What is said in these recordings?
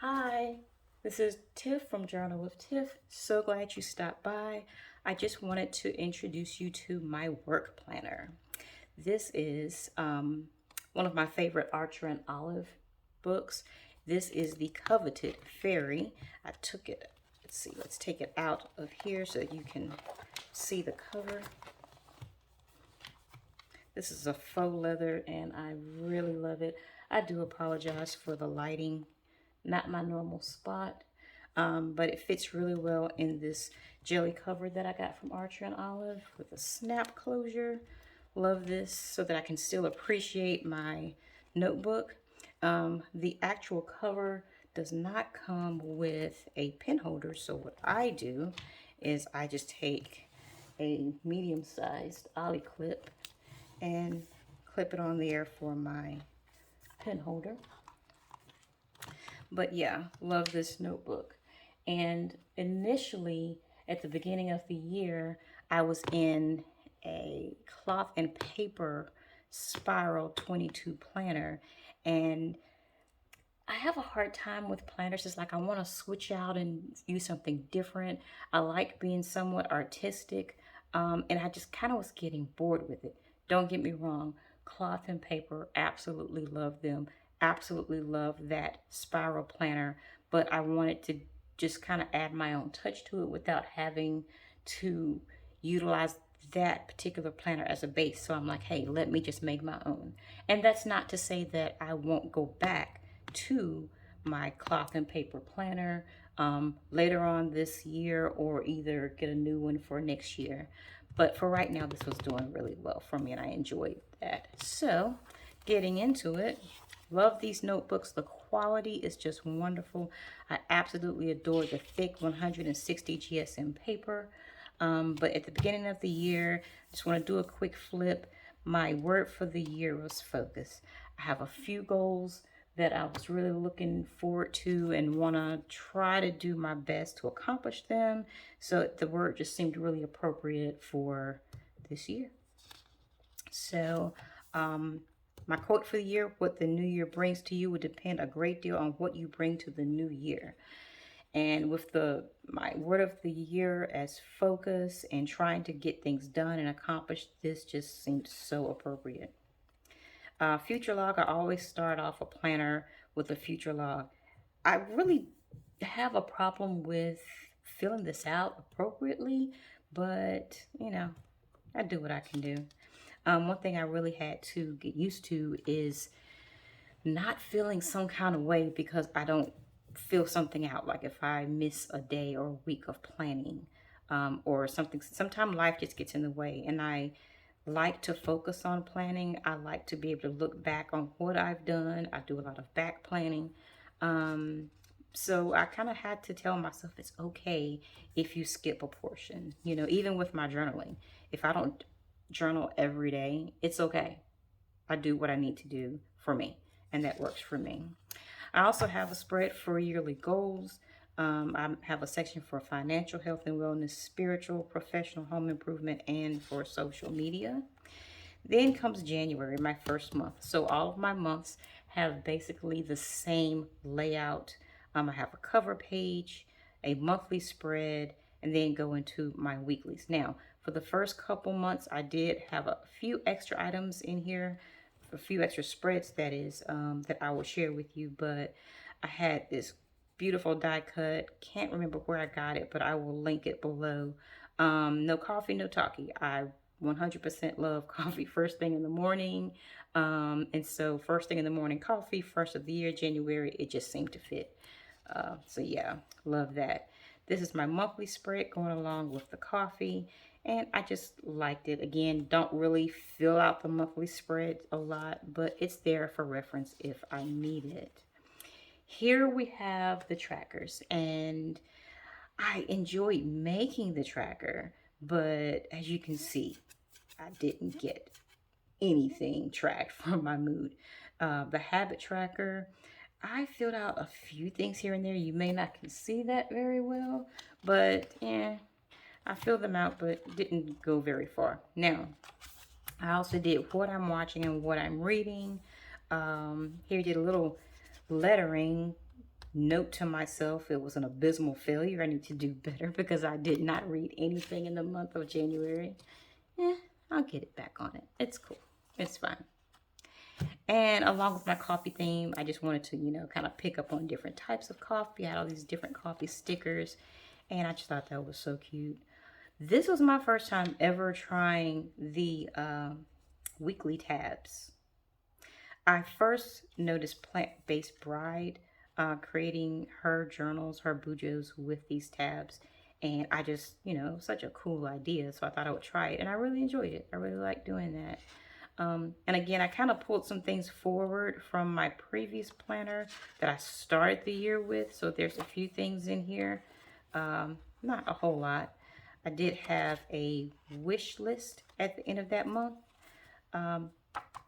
Hi, this is Tiff from Journal with Tiff. So glad you stopped by. I just wanted to introduce you to my work planner. This is one of my favorite Archer and Olive books. This is the coveted Fairy. I took it, let's see, let's take it out of here so that you can see the cover. This is a faux leather and I really love it. I do apologize for the lighting, not my normal spot, but it fits really well in this jelly cover that I got from Archer and Olive with a snap closure. Love this so that I can still appreciate my notebook. The actual cover does not come with a pen holder, so what I do is I just take a medium-sized ollie clip and clip it on there for my pen holder. But yeah, love this notebook. And initially, at the beginning of the year, I was in a cloth and paper spiral 22 planner. And I have a hard time with planners. It's like I want to switch out and use something different. I like being somewhat artistic. And I just kind of was getting bored with it. Don't get me wrong, cloth and paper, absolutely love them. Absolutely love that spiral planner, but I wanted to just kind of add my own touch to it without having to utilize that particular planner as a base. So I'm like, hey, let me just make my own. And that's not to say that I won't go back to my cloth and paper planner later on this year or either get a new one for next year. But for right now, this was doing really well for me and I enjoyed that. So getting into it, love these notebooks. The quality is just wonderful. I absolutely adore the thick 160 GSM paper. But at the beginning of the year, I just want to do a quick flip. My word for the year was focus. I have a few goals that I was really looking forward to and want to try to do my best to accomplish them. So the word just seemed really appropriate for this year. So my quote for the year, what the new year brings to you will depend a great deal on what you bring to the new year. And with my word of the year as focus and trying to get things done and accomplished, this just seemed so appropriate. Future log, I always start off a planner with a future log. I really have a problem with filling this out appropriately, but I do what I can do. One thing I really had to get used to is not feeling some kind of way because I don't fill something out. Like if I miss a day or a week of planning or something, sometimes life just gets in the way. And I like to focus on planning. I like to be able to look back on what I've done. I do a lot of back planning. So I kind of had to tell myself it's okay if you skip a portion. Even with my journaling, if I don't journal every day, it's okay. I do what I need to do for me, and that works for me. I also have a spread for yearly goals. I have a section for financial health and wellness, spiritual, professional, home improvement, and for social media. Then comes January, my first month. So all of my months have basically the same layout. I have a cover page, a monthly spread, and then go into my weeklies. Now, for the first couple months, I did have a few extra items in here, a few extra spreads, that is, that I will share with you. But I had this beautiful die cut. Can't remember where I got it, but I will link it below. No coffee, no talkie. I 100% love coffee first thing in the morning. And so first thing in the morning coffee, first of the year, January, it just seemed to fit. So yeah, love that. This is my monthly spread going along with the coffee. And I just liked it. Again, don't really fill out the monthly spread a lot, but it's there for reference if I need it. Here we have the trackers, and I enjoyed making the tracker, but as you can see, I didn't get anything tracked for my mood. The habit tracker, I filled out a few things here and there. You may not can see that very well, but yeah, I filled them out, but didn't go very far. Now, I also did what I'm watching and what I'm reading. Here did a little lettering Note to myself, it was an abysmal failure. I need to do better because I did not read anything in the month of January. I'll get it back on it. It's cool. It's fine. And along with my coffee theme, I just wanted to, kind of pick up on different types of coffee. I had all these different coffee stickers, and I just thought that was so cute. This was my first time ever trying the weekly tabs. I first noticed Plant-Based Bride creating her journals, her bujos with these tabs. And I just, such a cool idea. So I thought I would try it. And I really enjoyed it. I really like doing that. And again, I kind of pulled some things forward from my previous planner that I started the year with. So there's a few things in here. Not a whole lot. I did have a wish list at the end of that month.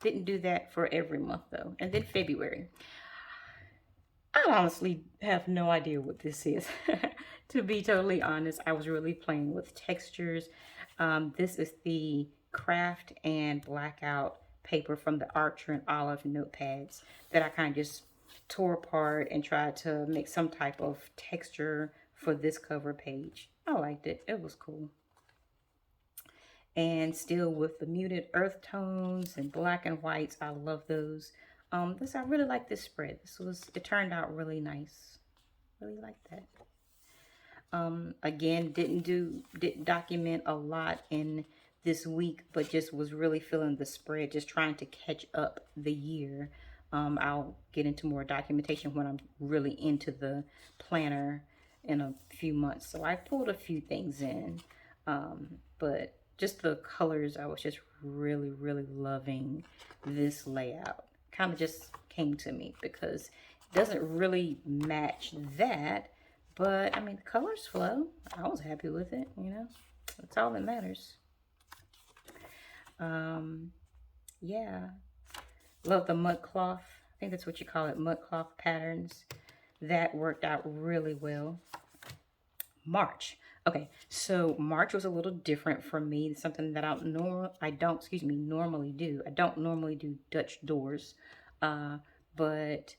Didn't do that for every month though. And then February. I honestly have no idea what this is. To be totally honest, I was really playing with textures. This is the craft and blackout paper from the Archer and Olive notepads that I kind of just tore apart and tried to make some type of texture for this cover page. I liked it. It was cool. And still with the muted earth tones and black and whites. I love those. I really like this spread. It turned out really nice. Really like that. Again, didn't document a lot in this week, but just was really feeling the spread, just trying to catch up the year. I'll get into more documentation when I'm really into the planner in a few months. So I pulled a few things in, but just the colors, I was just really, really loving this layout. Kind of just came to me because it doesn't really match that, but I mean, the colors flow. I was happy with it, that's all that matters. Yeah, love the mud cloth. I think that's what you call it, mud cloth patterns. That worked out really well. March. Okay, so March was a little different for me. It's something that I don't normally do. I don't normally do Dutch doors, but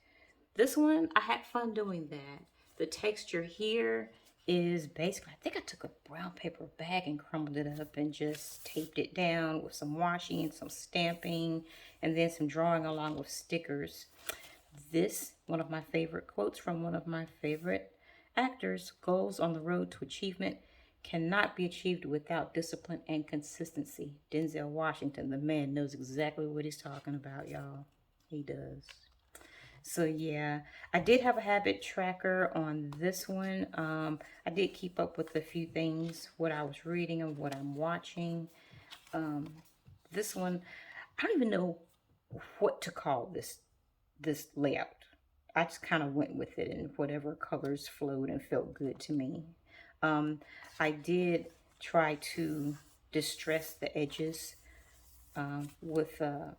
this one, I had fun doing that. The texture here is basically, I think I took a brown paper bag and crumbled it up and just taped it down with some washi and some stamping and then some drawing along with stickers. This, one of my favorite quotes from one of my favorite actors, goals on the road to achievement cannot be achieved without discipline and consistency. Denzel Washington, the man, knows exactly what he's talking about, y'all. He does. So yeah, I did have a habit tracker on this one. I did keep up with a few things, what I was reading and what I'm watching. This one, I don't even know what to call this layout. I just kind of went with it and whatever colors flowed and felt good to me. I did try to distress the edges with, I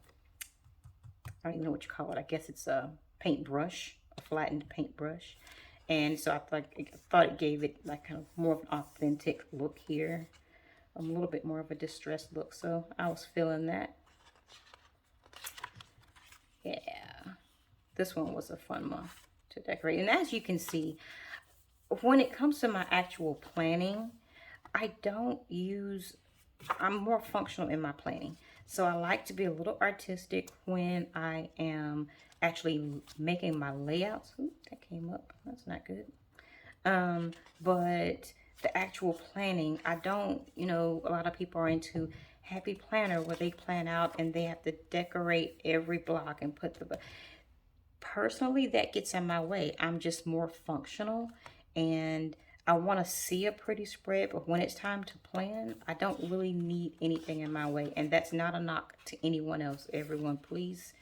don't even know what you call it. I guess it's a paintbrush, a flattened paintbrush. And so I thought it gave it like kind of more of an authentic look here. A little bit more of a distressed look. So I was feeling that. Yeah. This one was a fun month to decorate. And as you can see, when it comes to my actual planning, I'm more functional in my planning. So I like to be a little artistic when I am actually making my layouts. Ooh, that came up. That's not good. But the actual planning, I don't, a lot of people are into Happy Planner where they plan out and they have to decorate every block and put the... Personally, that gets in my way. I'm just more functional and I want to see a pretty spread, but when it's time to plan, I don't really need anything in my way. And that's not a knock to anyone else. Everyone, please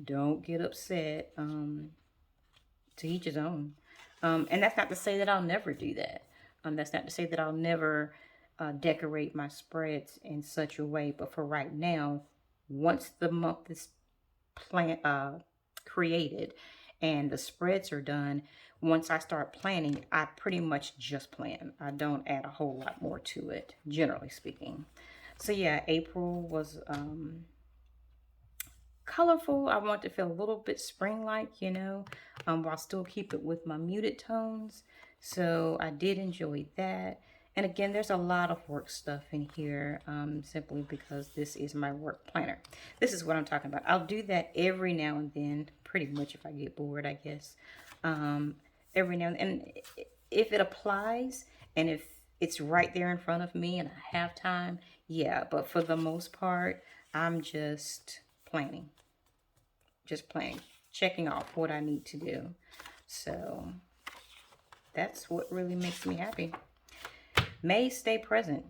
don't get upset. To each his own. And that's not to say that I'll never do that. That's not to say that I'll never decorate my spreads in such a way. But for right now, once the month is created and the spreads are done, once I start planning, I pretty much just plan. I don't add a whole lot more to it, generally speaking. So yeah, April was colorful. I want it to feel a little bit spring-like, you know, while still keep it with my muted tones. So I did enjoy that. And again, there's a lot of work stuff in here, simply because this is my work planner. This is what I'm talking about. I'll do that every now and then, pretty much if I get bored, I guess. Every now and then. And if it applies, and if it's right there in front of me and I have time, yeah. But for the most part, I'm just planning. Just planning. Checking off what I need to do. So that's what really makes me happy. May stay present.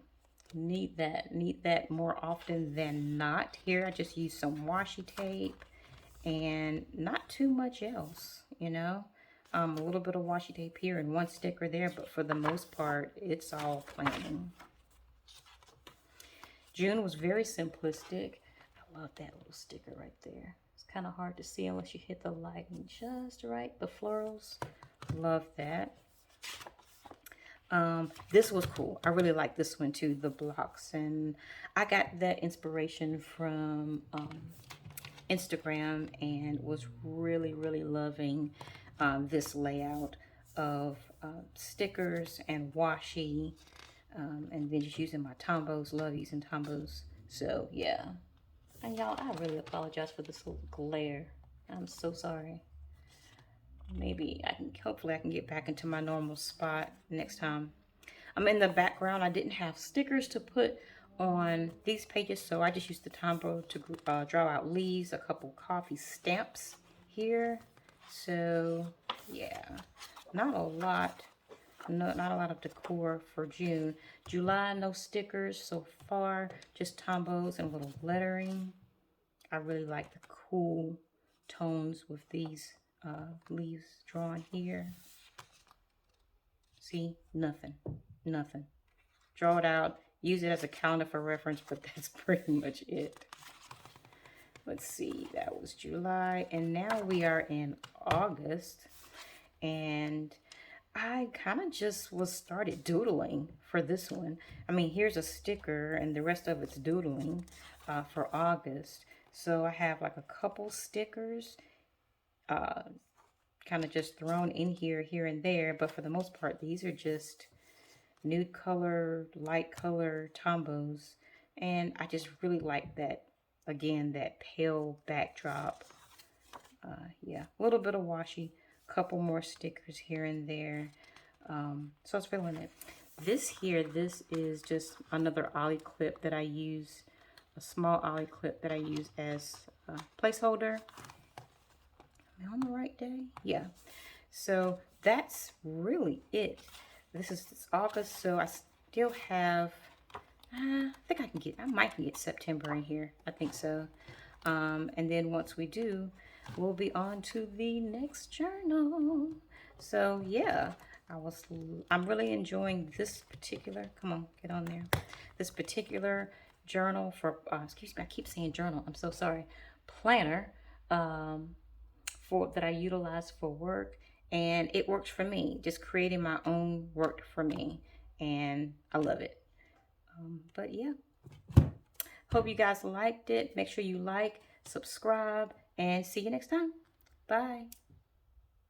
Need that more often than not. Here I just use some washi tape and not too much else, you know. A little bit of washi tape here and one sticker there, but for the most part, it's all planning. June was very simplistic. I love that little sticker right there. It's kind of hard to see unless you hit the lighting just right. The florals, love that. This was cool. I really like this one too, the blocks. And I got that inspiration from Instagram and was really, really loving this layout of stickers and washi. And then just using my Tombos. Love using Tombos. So, yeah. And y'all, I really apologize for this little glare. I'm so sorry. Maybe hopefully I can get back into my normal spot next time. I'm in the background. I didn't have stickers to put on these pages, so I just used the Tombow to draw out leaves, a couple coffee stamps here. So yeah, not a lot. No, not a lot of decor for June. July, no stickers so far, just Tombows and a little lettering. I really like the cool tones with these leaves drawn here. See, nothing. Draw it out, use it as a calendar for reference, but that's pretty much it. Let's see, that was July, and now we are in August, and I kind of just started doodling for this one. I mean, here's a sticker, and the rest of it's doodling for August. So I have like a couple stickers kind of just thrown in here and there, but for the most part, these are just nude color, light color Tombows, and I just really like that, again, that pale backdrop. Yeah, a little bit of washi, couple more stickers here and there. So I was feeling it. This is just another ollie clip that I use, a small ollie clip that I use as a placeholder. Am I on the right day? Yeah. So that's really it. This is August, so I still have, I might get September in here. I think so. And then once we do, we'll be on to the next journal. So yeah, I'm really enjoying this particular, come on, get on there. This particular journal for, excuse me, I keep saying journal, I'm so sorry, planner, that I utilize for work. And it works for me. Just creating my own worked for me. And I love it. But yeah. Hope you guys liked it. Make sure you like, subscribe, and see you next time. Bye.